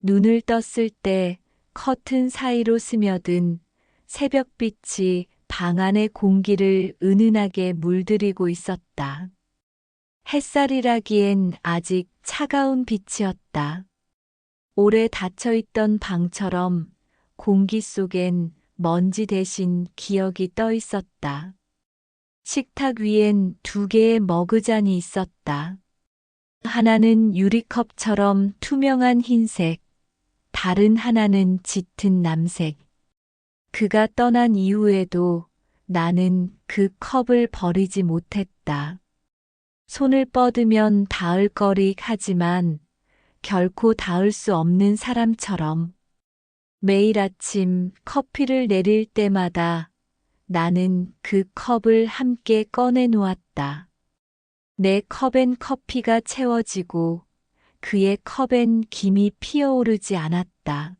눈을 떴을 때 커튼 사이로 스며든 새벽빛이 방 안의 공기를 은은하게 물들이고 있었다. 햇살이라기엔 아직 차가운 빛이었다. 오래 닫혀있던 방처럼 공기 속엔 먼지 대신 기억이 떠 있었다. 식탁 위엔 두 개의 머그잔이 있었다. 하나는 유리컵처럼 투명한 흰색, 다른 하나는 짙은 남색. 그가 떠난 이후에도 나는 그 컵을 버리지 못했다. 손을 뻗으면 닿을 거리 하지만 결코 닿을 수 없는 사람처럼 매일 아침 커피를 내릴 때마다 나는 그 컵을 함께 꺼내 놓았다. 내 컵엔 커피가 채워지고 그의 컵엔 김이 피어오르지 않았다.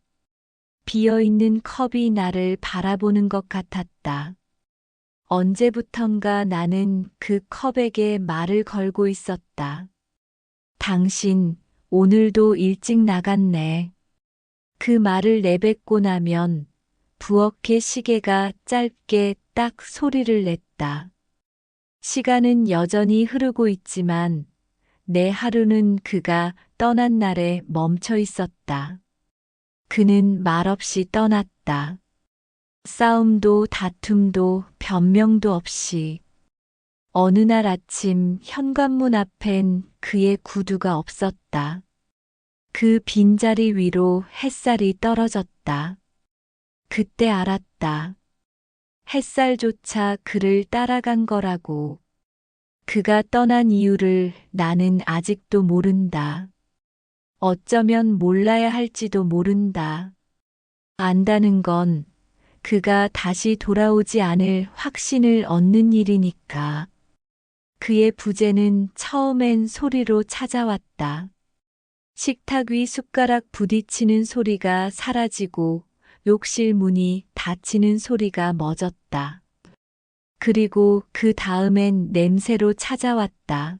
비어있는 컵이 나를 바라보는 것 같았다. 언제부턴가 나는 그 컵에게 말을 걸고 있었다. 당신, 오늘도 일찍 나갔네. 그 말을 내뱉고 나면 부엌의 시계가 짧게 딱 소리를 냈다. 시간은 여전히 흐르고 있지만 내 하루는 그가 떠난 날에 멈춰 있었다. 그는 말없이 떠났다. 싸움도 다툼도 변명도 없이. 어느 날 아침 현관문 앞엔 그의 구두가 없었다. 그 빈자리 위로 햇살이 떨어졌다. 그때 알았다. 햇살조차 그를 따라간 거라고. 그가 떠난 이유를 나는 아직도 모른다. 어쩌면 몰라야 할지도 모른다. 안다는 건 그가 다시 돌아오지 않을 확신을 얻는 일이니까. 그의 부재는 처음엔 소리로 찾아왔다. 식탁 위 숟가락 부딪히는 소리가 사라지고 욕실 문이 닫히는 소리가 멎었다. 그리고 그 다음엔 냄새로 찾아왔다.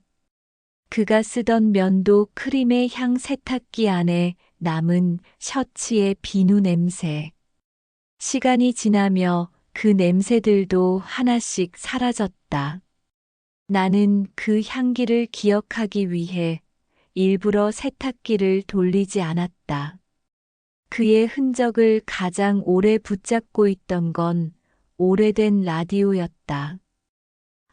그가 쓰던 면도 크림의 향 세탁기 안에 남은 셔츠의 비누 냄새. 시간이 지나며 그 냄새들도 하나씩 사라졌다. 나는 그 향기를 기억하기 위해 일부러 세탁기를 돌리지 않았다. 그의 흔적을 가장 오래 붙잡고 있던 건 오래된 라디오였다.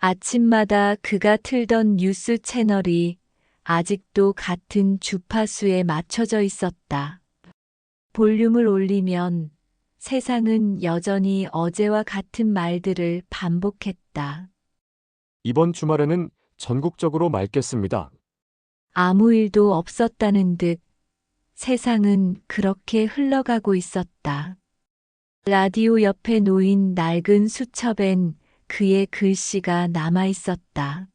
아침마다 그가 틀던 뉴스 채널이 아직도 같은 주파수에 맞춰져 있었다. 볼륨을 올리면 세상은 여전히 어제와 같은 말들을 반복했다. 이번 주말에는 전국적으로 맑겠습니다. 아무 일도 없었다는 듯 세상은 그렇게 흘러가고 있었다. 라디오 옆에 놓인 낡은 수첩엔 그의 글씨가 남아 있었다.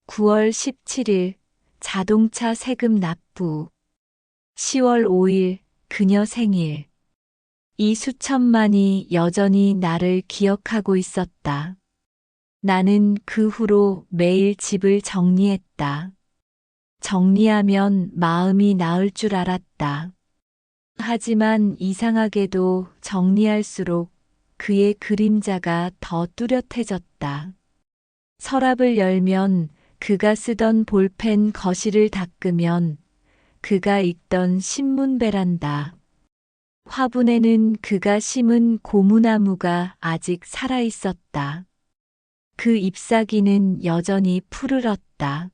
9월 17일 자동차 세금 납부. 10월 5일 그녀 생일. 이 수첩만이 여전히 나를 기억하고 있었다. 나는 그 후로 매일 집을 정리했다. 정리하면 마음이 나을 줄 알았다. 하지만 이상하게도 정리할수록 그의 그림자가 더 뚜렷해졌다. 서랍을 열면 그가 쓰던 볼펜 거실을 닦으면 그가 읽던 신문 베란다. 화분에는 그가 심은 고무나무가 아직 살아 있었다. 그 잎사귀는 여전히 푸르렀다.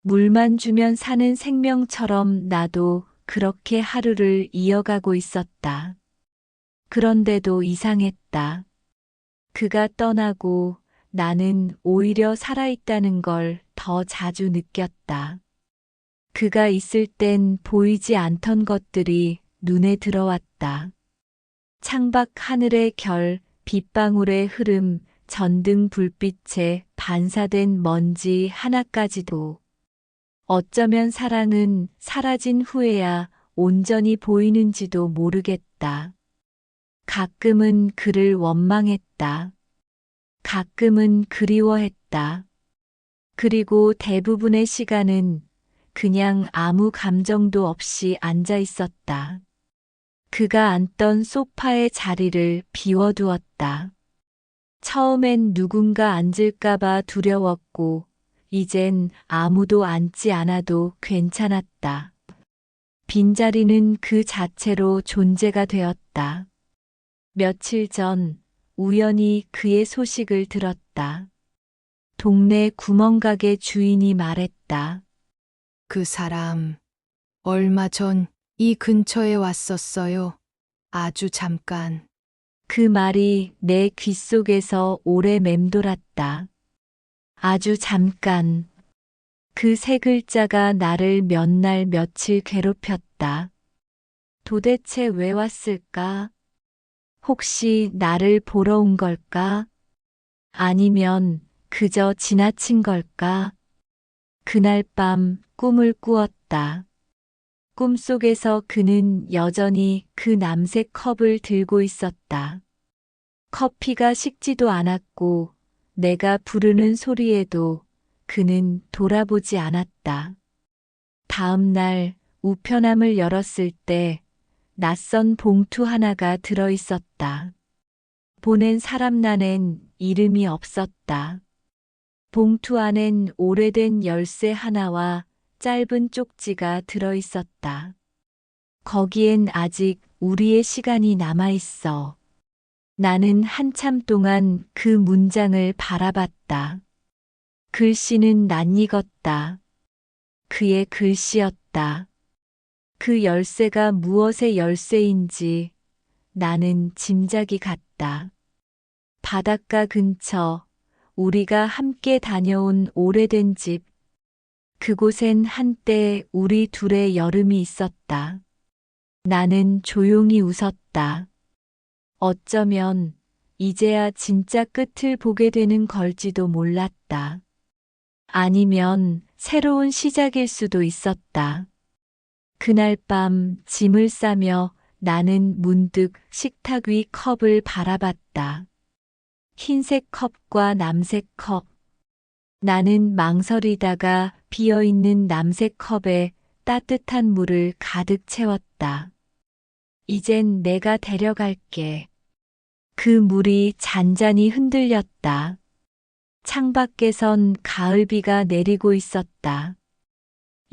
물만 주면 사는 생명처럼 나도 그렇게 하루를 이어가고 있었다. 그런데도 이상했다. 그가 떠나고 나는 오히려 살아있다는 걸 더 자주 느꼈다. 그가 있을 땐 보이지 않던 것들이 눈에 들어왔다. 창밖 하늘의 별, 빗방울의 흐름, 전등 불빛에 반사된 먼지 하나까지도. 어쩌면 사랑은 사라진 후에야 온전히 보이는지도 모르겠다. 가끔은 그를 원망했다. 가끔은 그리워했다. 그리고 대부분의 시간은 그냥 아무 감정도 없이 앉아 있었다. 그가 앉던 소파의 자리를 비워두었다. 처음엔 누군가 앉을까봐 두려웠고, 이젠 아무도 앉지 않아도 괜찮았다. 빈자리는 그 자체로 존재가 되었다. 며칠 전 우연히 그의 소식을 들었다. 동네 구멍가게 주인이 말했다. 그 사람 얼마 전 이 근처에 왔었어요. 아주 잠깐. 그 말이 내 귓속에서 오래 맴돌았다. 아주 잠깐. 그 세 글자가 나를 몇 날 며칠 괴롭혔다. 도대체 왜 왔을까? 혹시 나를 보러 온 걸까? 아니면 그저 지나친 걸까? 그날 밤 꿈을 꾸었다. 꿈속에서 그는 여전히 그 남색 컵을 들고 있었다. 커피가 식지도 않았고 내가 부르는 소리에도 그는 돌아보지 않았다. 다음 날 우편함을 열었을 때 낯선 봉투 하나가 들어 있었다. 보낸 사람란엔 이름이 없었다. 봉투 안엔 오래된 열쇠 하나와 짧은 쪽지가 들어 있었다. 거기엔 아직 우리의 시간이 남아 있어. 나는 한참 동안 그 문장을 바라봤다. 글씨는 낯익었다. 그의 글씨였다. 그 열쇠가 무엇의 열쇠인지 나는 짐작이 갔다. 바닷가 근처 우리가 함께 다녀온 오래된 집. 그곳엔 한때 우리 둘의 여름이 있었다. 나는 조용히 웃었다. 어쩌면 이제야 진짜 끝을 보게 되는 걸지도 몰랐다. 아니면 새로운 시작일 수도 있었다. 그날 밤 짐을 싸며 나는 문득 식탁 위 컵을 바라봤다. 흰색 컵과 남색 컵. 나는 망설이다가 비어있는 남색 컵에 따뜻한 물을 가득 채웠다. 이젠 내가 데려갈게. 그 물이 잔잔히 흔들렸다. 창밖에선 가을비가 내리고 있었다.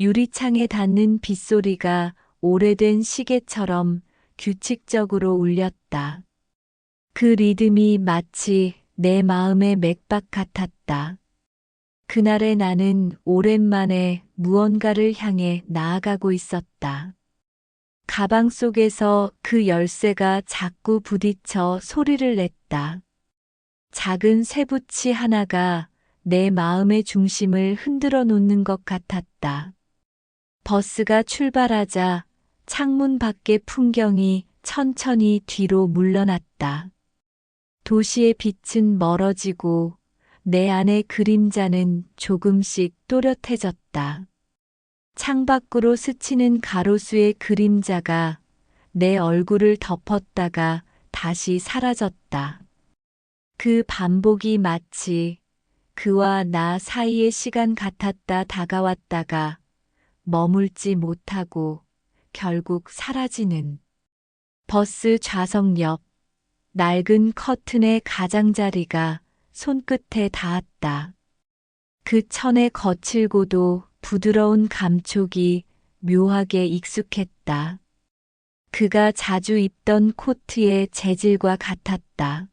유리창에 닿는 빗소리가 오래된 시계처럼 규칙적으로 울렸다. 그 리듬이 마치 내 마음의 맥박 같았다. 그날의 나는 오랜만에 무언가를 향해 나아가고 있었다. 가방 속에서 그 열쇠가 자꾸 부딪혀 소리를 냈다. 작은 쇠붙이 하나가 내 마음의 중심을 흔들어 놓는 것 같았다. 버스가 출발하자 창문 밖의 풍경이 천천히 뒤로 물러났다. 도시의 빛은 멀어지고 내 안의 그림자는 조금씩 또렷해졌다. 창밖으로 스치는 가로수의 그림자가 내 얼굴을 덮었다가 다시 사라졌다. 그 반복이 마치 그와 나 사이의 시간 같았다 다가왔다가 머물지 못하고 결국 사라지는. 버스 좌석 옆 낡은 커튼의 가장자리가 손끝에 닿았다. 그 천의 거칠고도 부드러운 감촉이 묘하게 익숙했다. 그가 자주 입던 코트의 재질과 같았다.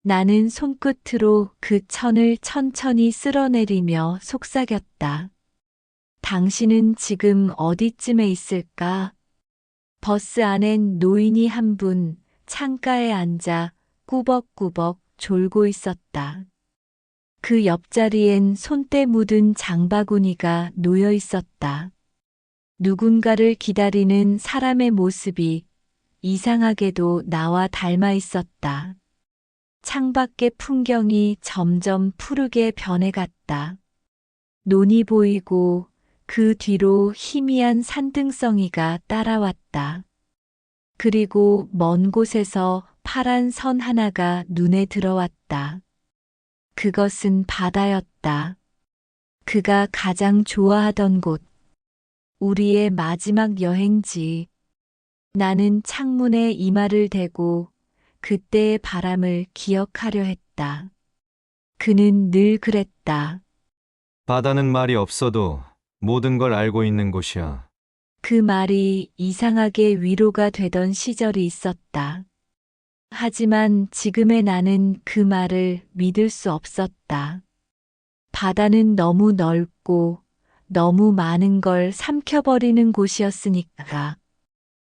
나는 손끝으로 그 천을 천천히 쓸어내리며 속삭였다. 당신은 지금 어디쯤에 있을까? 버스 안엔 노인이 한 분 창가에 앉아 꾸벅꾸벅 졸고 있었다. 그 옆자리엔 손때 묻은 장바구니가 놓여 있었다. 누군가를 기다리는 사람의 모습이 이상하게도 나와 닮아 있었다. 창밖의 풍경이 점점 푸르게 변해갔다. 논이 보이고 그 뒤로 희미한 산등성이가 따라왔다. 그리고 먼 곳에서 파란 선 하나가 눈에 들어왔다. 그것은 바다였다. 그가 가장 좋아하던 곳. 우리의 마지막 여행지. 나는 창문에 이마를 대고 그때의 바람을 기억하려 했다. 그는 늘 그랬다. 바다는 말이 없어도 모든 걸 알고 있는 곳이야. 그 말이 이상하게 위로가 되던 시절이 있었다. 하지만 지금의 나는 그 말을 믿을 수 없었다. 바다는 너무 넓고 너무 많은 걸 삼켜버리는 곳이었으니까.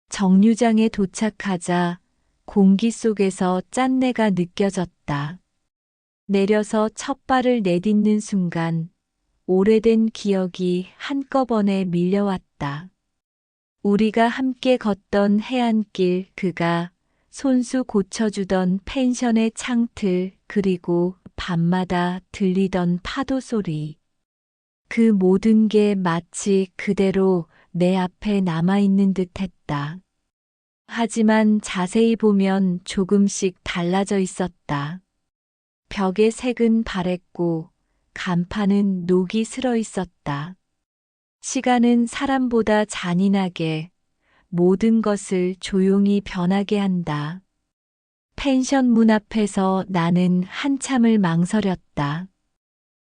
정류장에 도착하자 공기 속에서 짠내가 느껴졌다. 내려서 첫 발을 내딛는 순간 오래된 기억이 한꺼번에 밀려왔다. 우리가 함께 걷던 해안길, 그가 손수 고쳐주던 펜션의 창틀, 그리고 밤마다 들리던 파도 소리. 그 모든 게 마치 그대로 내 앞에 남아있는 듯 했다. 하지만 자세히 보면 조금씩 달라져 있었다. 벽의 색은 바랬고 간판은 녹이 슬어 있었다. 시간은 사람보다 잔인하게 모든 것을 조용히 변하게 한다. 펜션 문 앞에서 나는 한참을 망설였다.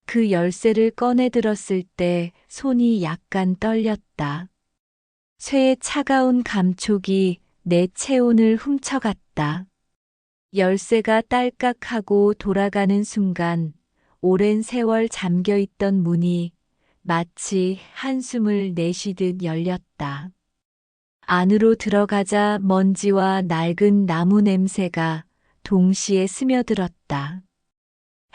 그 열쇠를 꺼내 들었을 때 손이 약간 떨렸다. 쇠의 차가운 감촉이 내 체온을 훔쳐갔다. 열쇠가 딸깍하고 돌아가는 순간 오랜 세월 잠겨있던 문이 마치 한숨을 내쉬듯 열렸다. 안으로 들어가자 먼지와 낡은 나무 냄새가 동시에 스며들었다.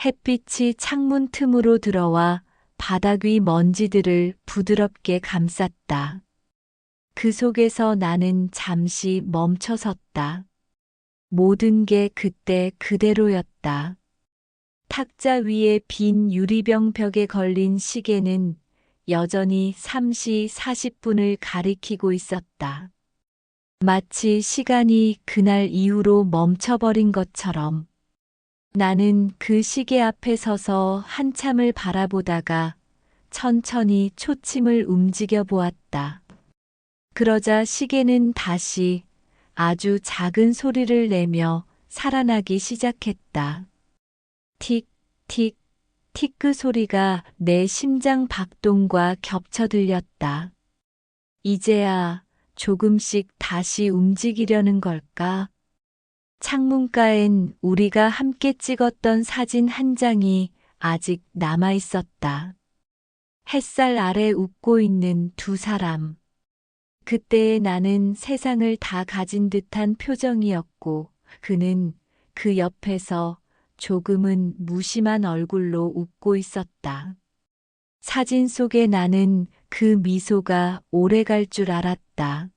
햇빛이 창문 틈으로 들어와 바닥 위 먼지들을 부드럽게 감쌌다. 그 속에서 나는 잠시 멈춰섰다. 모든 게 그때 그대로였다. 탁자 위에 빈 유리병 벽에 걸린 시계는 여전히 3시 40분을 가리키고 있었다. 마치 시간이 그날 이후로 멈춰버린 것처럼. 나는 그 시계 앞에 서서 한참을 바라보다가 천천히 초침을 움직여 보았다. 그러자 시계는 다시 아주 작은 소리를 내며 살아나기 시작했다. 틱, 틱, 티크 소리가 내 심장 박동과 겹쳐 들렸다. 이제야 조금씩 다시 움직이려는 걸까? 창문가엔 우리가 함께 찍었던 사진 한 장이 아직 남아 있었다. 햇살 아래 웃고 있는 두 사람. 그때의 나는 세상을 다 가진 듯한 표정이었고, 그는 그 옆에서 조금은 무심한 얼굴로 웃고 있었다. 사진 속의 나는 그 미소가 오래 갈 줄 알았다.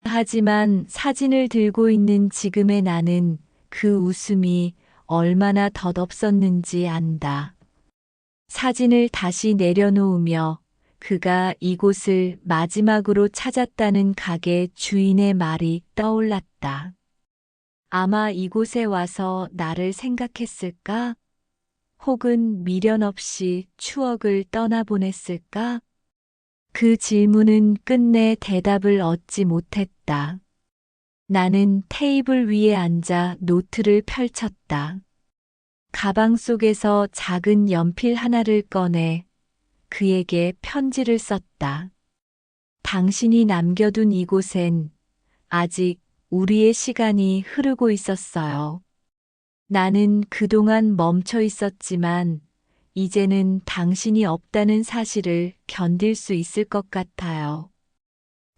하지만 사진을 들고 있는 지금의 나는 그 웃음이 얼마나 덧없었는지 안다. 사진을 다시 내려놓으며 그가 이곳을 마지막으로 찾았다는 가게 주인의 말이 떠올랐다. 아마 이곳에 와서 나를 생각했을까? 혹은 미련 없이 추억을 떠나보냈을까? 그 질문은 끝내 대답을 얻지 못했다. 나는 테이블 위에 앉아 노트를 펼쳤다. 가방 속에서 작은 연필 하나를 꺼내 그에게 편지를 썼다. 당신이 남겨둔 이곳엔 아직 우리의 시간이 흐르고 있었어요. 나는 그동안 멈춰 있었지만 이제는 당신이 없다는 사실을 견딜 수 있을 것 같아요.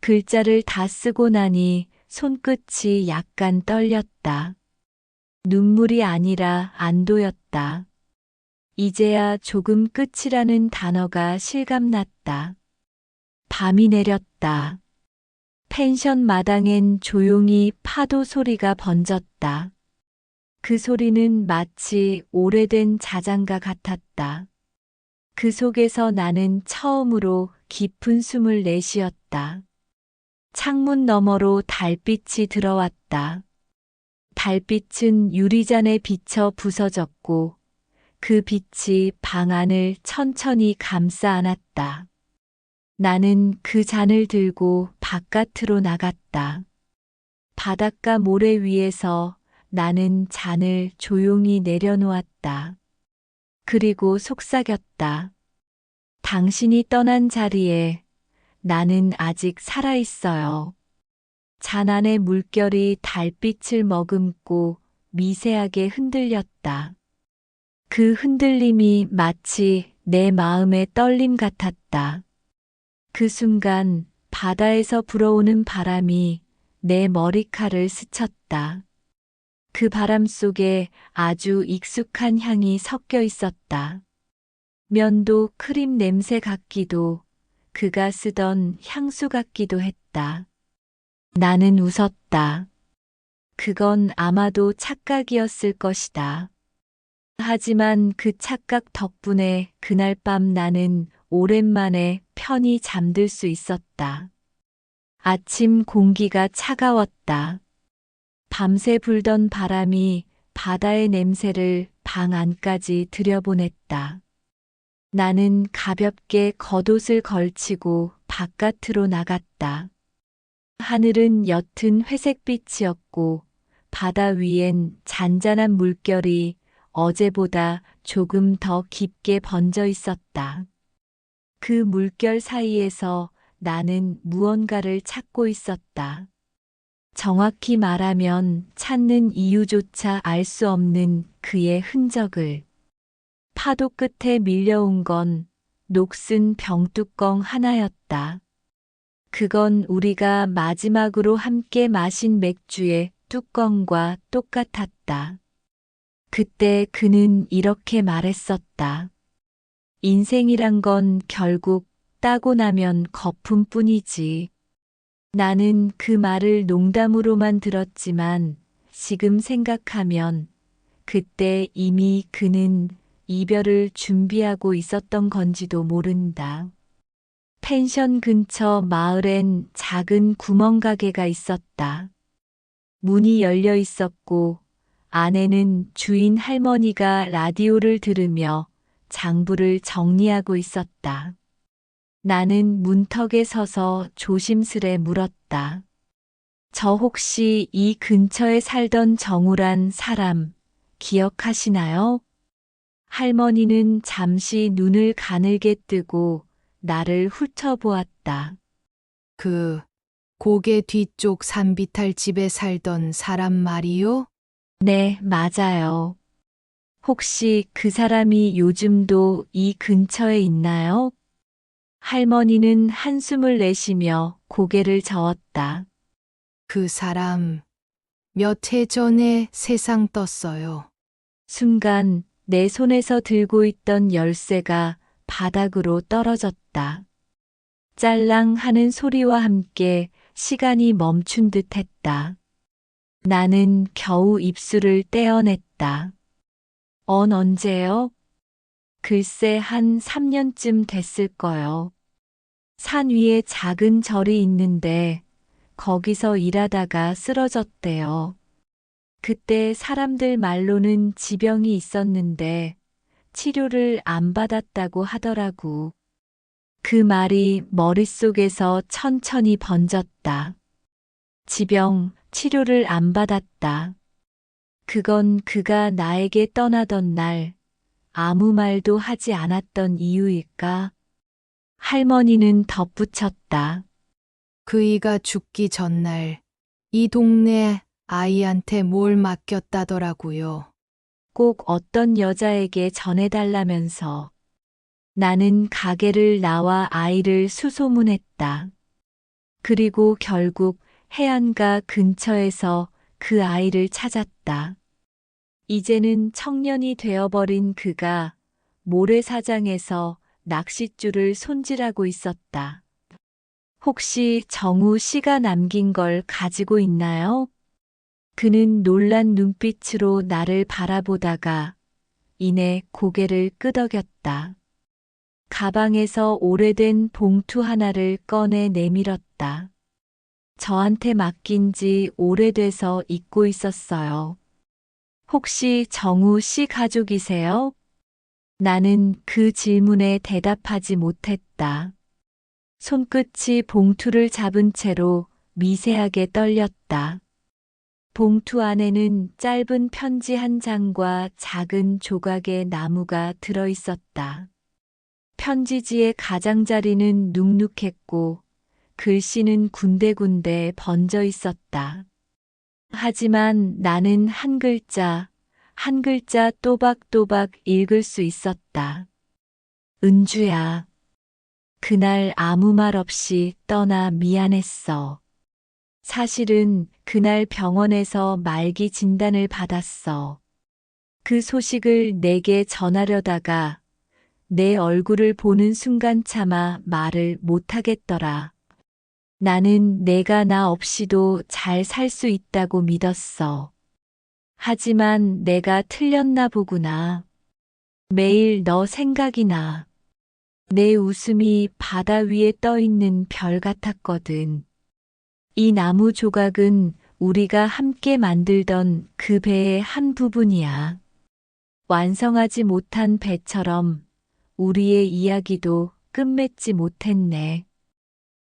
글자를 다 쓰고 나니 손끝이 약간 떨렸다. 눈물이 아니라 안도였다. 이제야 조금 끝이라는 단어가 실감났다. 밤이 내렸다. 펜션 마당엔 조용히 파도 소리가 번졌다. 그 소리는 마치 오래된 자장가 같았다. 그 속에서 나는 처음으로 깊은 숨을 내쉬었다. 창문 너머로 달빛이 들어왔다. 달빛은 유리잔에 비쳐 부서졌고 그 빛이 방 안을 천천히 감싸 안았다. 나는 그 잔을 들고 바깥으로 나갔다. 바닷가 모래 위에서 나는 잔을 조용히 내려놓았다. 그리고 속삭였다. 당신이 떠난 자리에 나는 아직 살아있어요. 잔 안의 물결이 달빛을 머금고 미세하게 흔들렸다. 그 흔들림이 마치 내 마음의 떨림 같았다. 그 순간 바다에서 불어오는 바람이 내 머리칼을 스쳤다. 그 바람 속에 아주 익숙한 향이 섞여 있었다. 면도 크림 냄새 같기도, 그가 쓰던 향수 같기도 했다. 나는 웃었다. 그건 아마도 착각이었을 것이다. 하지만 그 착각 덕분에 그날 밤 나는 오랜만에 편히 잠들 수 있었다. 아침 공기가 차가웠다. 밤새 불던 바람이 바다의 냄새를 방 안까지 들여보냈다. 나는 가볍게 겉옷을 걸치고 바깥으로 나갔다. 하늘은 옅은 회색빛이었고 바다 위엔 잔잔한 물결이 어제보다 조금 더 깊게 번져 있었다. 그 물결 사이에서 나는 무언가를 찾고 있었다. 정확히 말하면 찾는 이유조차 알 수 없는 그의 흔적을. 파도 끝에 밀려온 건 녹슨 병뚜껑 하나였다. 그건 우리가 마지막으로 함께 마신 맥주의 뚜껑과 똑같았다. 그때 그는 이렇게 말했었다. 인생이란 건 결국 따고 나면 거품뿐이지. 나는 그 말을 농담으로만 들었지만 지금 생각하면 그때 이미 그는 이별을 준비하고 있었던 건지도 모른다. 펜션 근처 마을엔 작은 구멍가게가 있었다. 문이 열려 있었고 안에는 주인 할머니가 라디오를 들으며 장부를 정리하고 있었다. 나는 문턱에 서서 조심스레 물었다. 저 혹시 이 근처에 살던 정우란 사람 기억하시나요? 할머니는 잠시 눈을 가늘게 뜨고 나를 훑어보았다. 그 고개 뒤쪽 산비탈 집에 살던 사람 말이요? 네, 맞아요. 혹시 그 사람이 요즘도 이 근처에 있나요? 할머니는 한숨을 내쉬며 고개를 저었다. 그 사람 몇 해 전에 세상 떴어요. 순간 내 손에서 들고 있던 열쇠가 바닥으로 떨어졌다. 짤랑 하는 소리와 함께 시간이 멈춘 듯 했다. 나는 겨우 입술을 떼어냈다. 언제요? 글쎄 한 3년쯤 됐을 거요. 산 위에 작은 절이 있는데 거기서 일하다가 쓰러졌대요. 그때 사람들 말로는 지병이 있었는데 치료를 안 받았다고 하더라고. 그 말이 머릿속에서 천천히 번졌다. 지병, 치료를 안 받았다. 그건 그가 나에게 떠나던 날 아무 말도 하지 않았던 이유일까? 할머니는 덧붙였다. 그이가 죽기 전날 이 동네 아이한테 뭘 맡겼다더라고요. 꼭 어떤 여자에게 전해달라면서. 나는 가게를 나와 아이를 수소문했다. 그리고 결국 해안가 근처에서 그 아이를 찾았다. 이제는 청년이 되어버린 그가 모래사장에서 낚싯줄을 손질하고 있었다. 혹시 정우 씨가 남긴 걸 가지고 있나요? 그는 놀란 눈빛으로 나를 바라보다가 이내 고개를 끄덕였다. 가방에서 오래된 봉투 하나를 꺼내 내밀었다. 저한테 맡긴 지 오래돼서 잊고 있었어요. 혹시 정우 씨 가족이세요? 나는 그 질문에 대답하지 못했다. 손끝이 봉투를 잡은 채로 미세하게 떨렸다. 봉투 안에는 짧은 편지 한 장과 작은 조각의 나무가 들어 있었다. 편지지의 가장자리는 눅눅했고 글씨는 군데군데 번져 있었다. 하지만 나는 한 글자, 한 글자 또박또박 읽을 수 있었다. 은주야. 그날 아무 말 없이 떠나 미안했어. 사실은 그날 병원에서 말기 진단을 받았어. 그 소식을 내게 전하려다가 내 얼굴을 보는 순간 차마 말을 못하겠더라. 나는 내가 나 없이도 잘 살 수 있다고 믿었어. 하지만 내가 틀렸나 보구나. 매일 너 생각이 나. 내 웃음이 바다 위에 떠 있는 별 같았거든. 이 나무 조각은 우리가 함께 만들던 그 배의 한 부분이야. 완성하지 못한 배처럼 우리의 이야기도 끝맺지 못했네.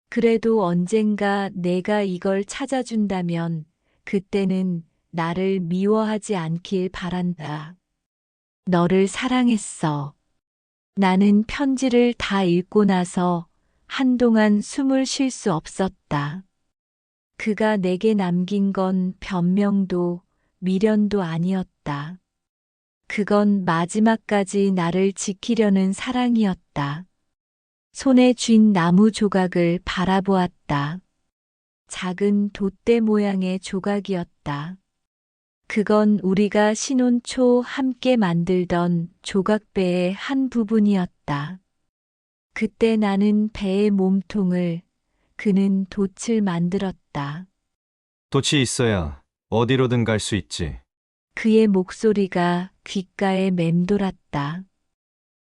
그래도 언젠가 내가 이걸 찾아준다면 그때는 나를 미워하지 않길 바란다. 너를 사랑했어. 나는 편지를 다 읽고 나서 한동안 숨을 쉴 수 없었다. 그가 내게 남긴 건 변명도 미련도 아니었다. 그건 마지막까지 나를 지키려는 사랑이었다. 손에 쥔 나무 조각을 바라보았다. 작은 돛대 모양의 조각이었다. 그건 우리가 신혼 초 함께 만들던 조각배의 한 부분이었다. 그때 나는 배의 몸통을, 그는 돛을 만들었다. 돛이 있어야 어디로든 갈 수 있지. 그의 목소리가 귓가에 맴돌았다.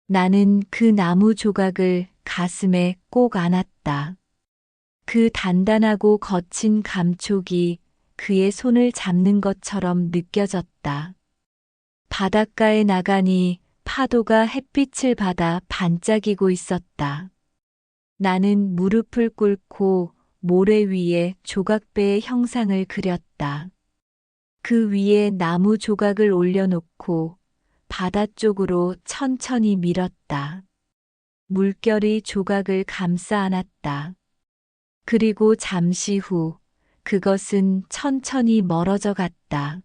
나는 그 나무 조각을 가슴에 꼭 안았다. 그 단단하고 거친 감촉이 그의 손을 잡는 것처럼 느껴졌다. 바닷가에 나가니 파도가 햇빛을 받아 반짝이고 있었다. 나는 무릎을 꿇고 모래 위에 조각배의 형상을 그렸다. 그 위에 나무 조각을 올려놓고 바다 쪽으로 천천히 밀었다. 물결이 조각을 감싸 안았다. 그리고 잠시 후 그것은 천천히 멀어져 갔다.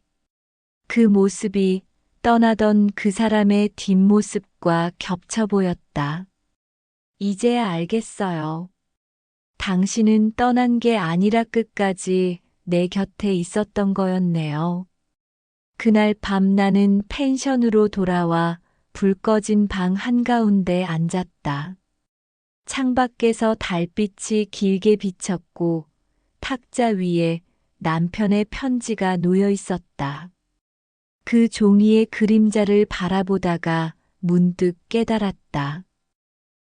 그 모습이 떠나던 그 사람의 뒷모습과 겹쳐 보였다. 이제야 알겠어요. 당신은 떠난 게 아니라 끝까지 내 곁에 있었던 거였네요. 그날 밤 나는 펜션으로 돌아와 불 꺼진 방 한가운데 앉았다. 창밖에서 달빛이 길게 비쳤고 탁자 위에 남편의 편지가 놓여 있었다. 그 종이의 그림자를 바라보다가 문득 깨달았다.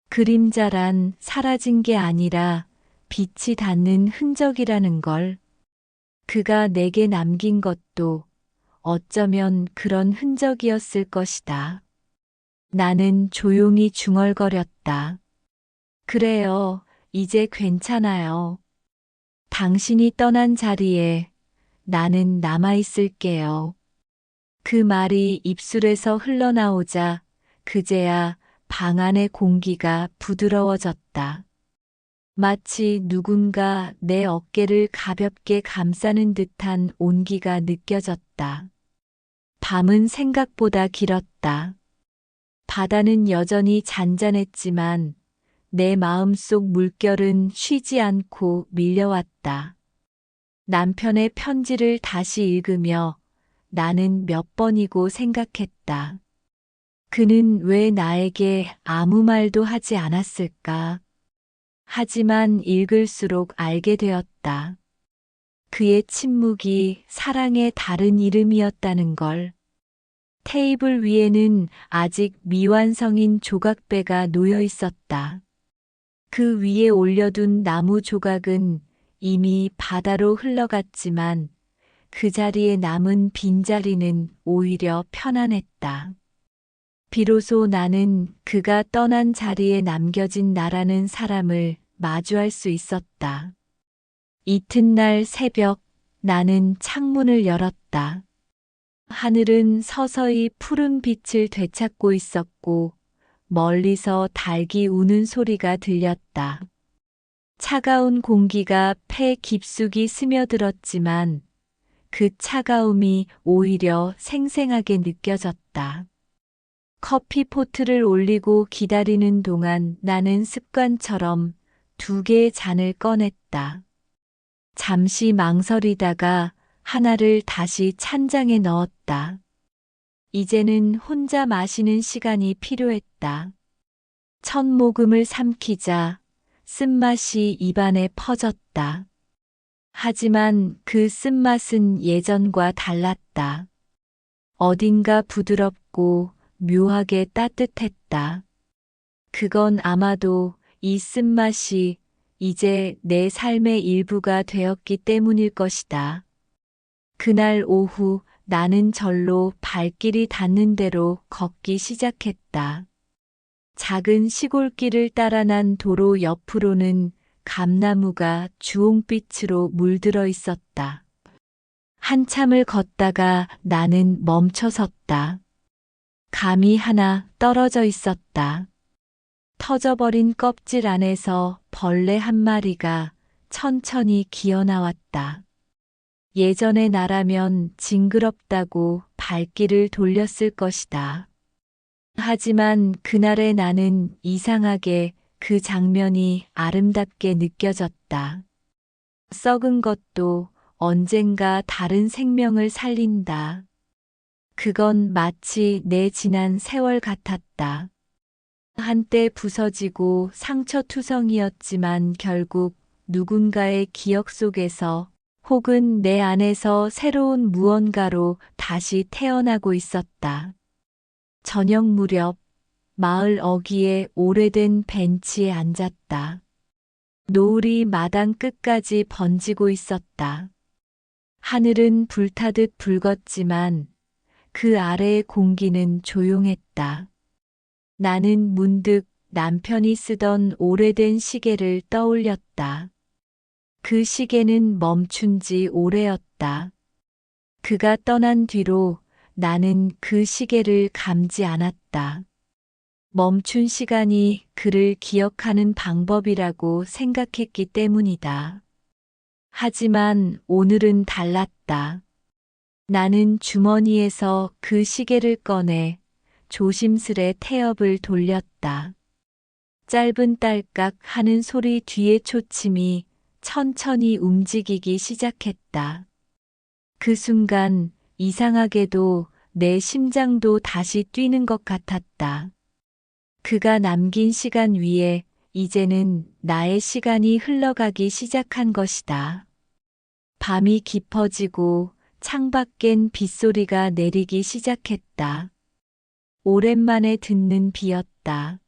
그림자란 사라진 게 아니라 빛이 닿는 흔적이라는 걸. 그가 내게 남긴 것도 어쩌면 그런 흔적이었을 것이다. 나는 조용히 중얼거렸다. 그래요, 이제 괜찮아요. 당신이 떠난 자리에 나는 남아있을게요. 그 말이 입술에서 흘러나오자 그제야 방 안의 공기가 부드러워졌다. 마치 누군가 내 어깨를 가볍게 감싸는 듯한 온기가 느껴졌다. 밤은 생각보다 길었다. 바다는 여전히 잔잔했지만 내 마음속 물결은 쉬지 않고 밀려왔다. 남편의 편지를 다시 읽으며 나는 몇 번이고 생각했다. 그는 왜 나에게 아무 말도 하지 않았을까? 하지만 읽을수록 알게 되었다. 그의 침묵이 사랑의 다른 이름이었다는 걸. 테이블 위에는 아직 미완성인 조각배가 놓여 있었다. 그 위에 올려둔 나무 조각은 이미 바다로 흘러갔지만 그 자리에 남은 빈자리는 오히려 편안했다. 비로소 나는 그가 떠난 자리에 남겨진 나라는 사람을 마주할 수 있었다. 이튿날 새벽 나는 창문을 열었다. 하늘은 서서히 푸른 빛을 되찾고 있었고 멀리서 닭이 우는 소리가 들렸다. 차가운 공기가 폐 깊숙이 스며들었지만 그 차가움이 오히려 생생하게 느껴졌다. 커피포트를 올리고 기다리는 동안 나는 습관처럼 2개의 잔을 꺼냈다. 잠시 망설이다가 하나를 다시 찬장에 넣었다. 이제는 혼자 마시는 시간이 필요했다. 첫 모금을 삼키자 쓴맛이 입안에 퍼졌다. 하지만 그 쓴맛은 예전과 달랐다. 어딘가 부드럽고 묘하게 따뜻했다. 그건 아마도 이 쓴맛이 이제 내 삶의 일부가 되었기 때문일 것이다. 그날 오후 나는 절로 발길이 닿는 대로 걷기 시작했다. 작은 시골길을 따라 난 도로 옆으로는 감나무가 주홍빛으로 물들어 있었다. 한참을 걷다가 나는 멈춰섰다. 감이 하나 떨어져 있었다. 터져버린 껍질 안에서 벌레 한 마리가 천천히 기어나왔다. 예전의 나라면 징그럽다고 발길을 돌렸을 것이다. 하지만 그날의 나는 이상하게 그 장면이 아름답게 느껴졌다. 썩은 것도 언젠가 다른 생명을 살린다. 그건 마치 내 지난 세월 같았다. 한때 부서지고 상처투성이었지만 결국 누군가의 기억 속에서 혹은 내 안에서 새로운 무언가로 다시 태어나고 있었다. 저녁 무렵 마을 어귀에 오래된 벤치에 앉았다. 노을이 마당 끝까지 번지고 있었다. 하늘은 불타듯 붉었지만 그 아래의 공기는 조용했다. 나는 문득 남편이 쓰던 오래된 시계를 떠올렸다. 그 시계는 멈춘 지 오래였다. 그가 떠난 뒤로 나는 그 시계를 감지 않았다. 멈춘 시간이 그를 기억하는 방법이라고 생각했기 때문이다. 하지만 오늘은 달랐다. 나는 주머니에서 그 시계를 꺼내 조심스레 태엽을 돌렸다. 짧은 딸깍 하는 소리 뒤에 초침이 천천히 움직이기 시작했다. 그 순간 이상하게도 내 심장도 다시 뛰는 것 같았다. 그가 남긴 시간 위에 이제는 나의 시간이 흘러가기 시작한 것이다. 밤이 깊어지고 창밖엔 빗소리가 내리기 시작했다. 오랜만에 듣는 비였다.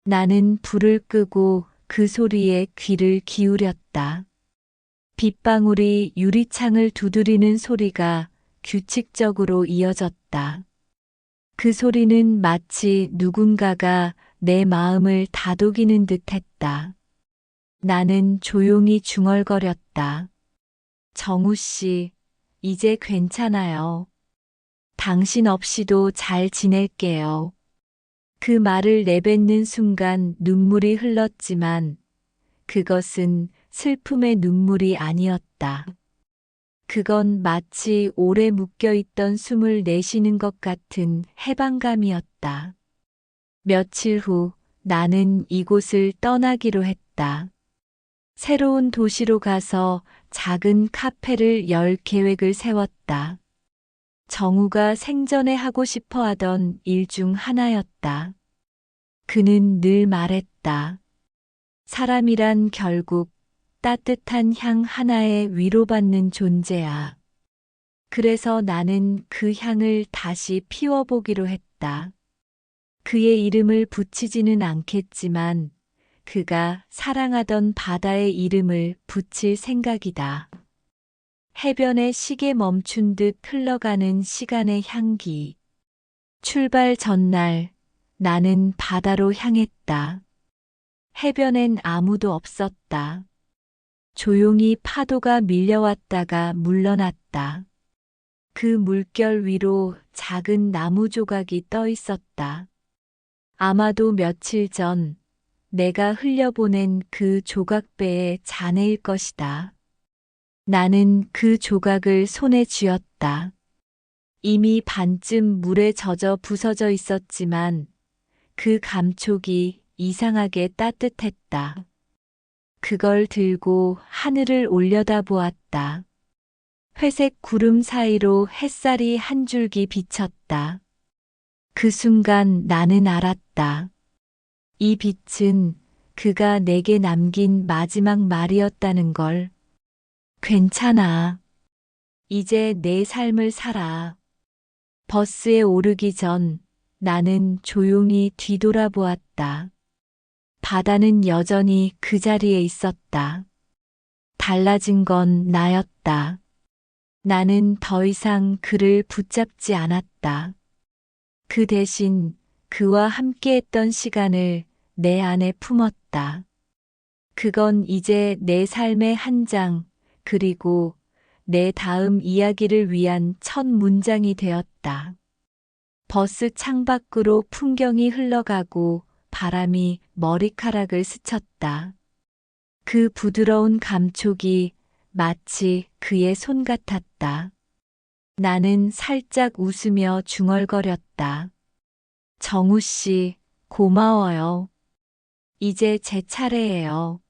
나는 불을 끄고 그 소리에 귀를 기울였다. 빗방울이 유리창을 두드리는 소리가 규칙적으로 이어졌다. 그 소리는 마치 누군가가 내 마음을 다독이는 듯 했다. 나는 조용히 중얼거렸다. 정우 씨, 이제 괜찮아요. 당신 없이도 잘 지낼게요. 그 말을 내뱉는 순간 눈물이 흘렀지만 그것은 슬픔의 눈물이 아니었다. 그건 마치 오래 묶여있던 숨을 내쉬는 것 같은 해방감이었다. 며칠 후 나는 이곳을 떠나기로 했다. 새로운 도시로 가서 작은 카페를 열 계획을 세웠다. 정우가 생전에 하고 싶어 하던 일 중 하나였다. 그는 늘 말했다. 사람이란 결국 따뜻한 향 하나에 위로받는 존재야. 그래서 나는 그 향을 다시 피워보기로 했다. 그의 이름을 붙이지는 않겠지만 그가 사랑하던 바다의 이름을 붙일 생각이다. 해변의 시계 멈춘 듯 흘러가는 시간의 향기. 출발 전날 나는 바다로 향했다. 해변엔 아무도 없었다. 조용히 파도가 밀려왔다가 물러났다. 그 물결 위로 작은 나무 조각이 떠 있었다. 아마도 며칠 전 내가 흘려보낸 그 조각배의 잔해일 것이다. 나는 그 조각을 손에 쥐었다. 이미 반쯤 물에 젖어 부서져 있었지만 그 감촉이 이상하게 따뜻했다. 그걸 들고 하늘을 올려다 보았다. 회색 구름 사이로 햇살이 한 줄기 비쳤다. 그 순간 나는 알았다. 이 빛은 그가 내게 남긴 마지막 말이었다는 걸. 괜찮아. 이제 내 삶을 살아. 버스에 오르기 전 나는 조용히 뒤돌아보았다. 바다는 여전히 그 자리에 있었다. 달라진 건 나였다. 나는 더 이상 그를 붙잡지 않았다. 그 대신 그와 함께했던 시간을 내 안에 품었다. 그건 이제 내 삶의 한 장, 그리고 내 다음 이야기를 위한 첫 문장이 되었다. 버스 창밖으로 풍경이 흘러가고 바람이 머리카락을 스쳤다. 그 부드러운 감촉이 마치 그의 손 같았다. 나는 살짝 웃으며 중얼거렸다. 정우 씨, 고마워요. 이제 제 차례예요.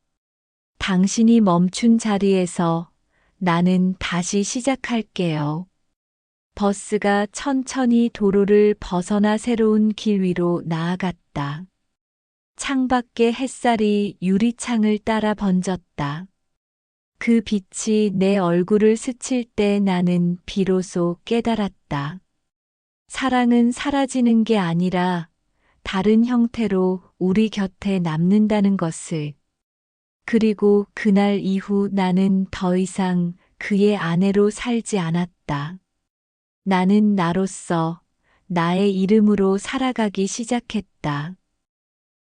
당신이 멈춘 자리에서 나는 다시 시작할게요. 버스가 천천히 도로를 벗어나 새로운 길 위로 나아갔다. 창밖의 햇살이 유리창을 따라 번졌다. 그 빛이 내 얼굴을 스칠 때 나는 비로소 깨달았다. 사랑은 사라지는 게 아니라 다른 형태로 우리 곁에 남는다는 것을. 그리고 그날 이후 나는 더 이상 그의 아내로 살지 않았다. 나는 나로서 나의 이름으로 살아가기 시작했다.